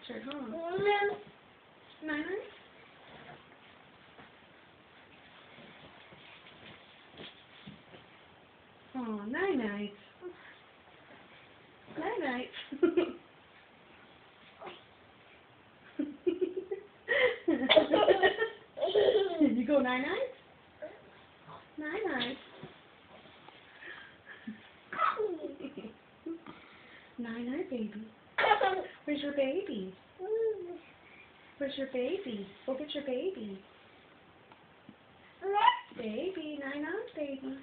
mustard, huh? Night night. Oh, night night. Night night. Did you go night night? Night night. Night night, baby. Where's your baby? Where's your baby? Go get your baby. Baby, night night, baby.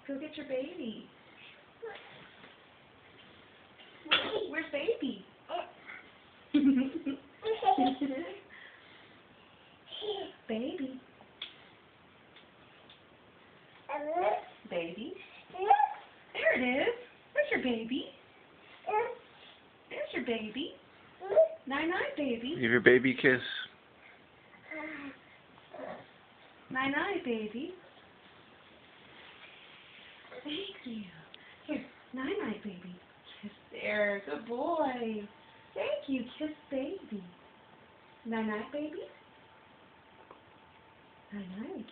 Go get your baby. Where's baby? Baby. Baby. There it is. There's your baby. There's your baby. Night night, baby. Give your baby a kiss. Night night, baby. Thank you. Here, night night, baby. Kiss there. Good boy. Thank you. Kiss baby. Night night, baby. Night night.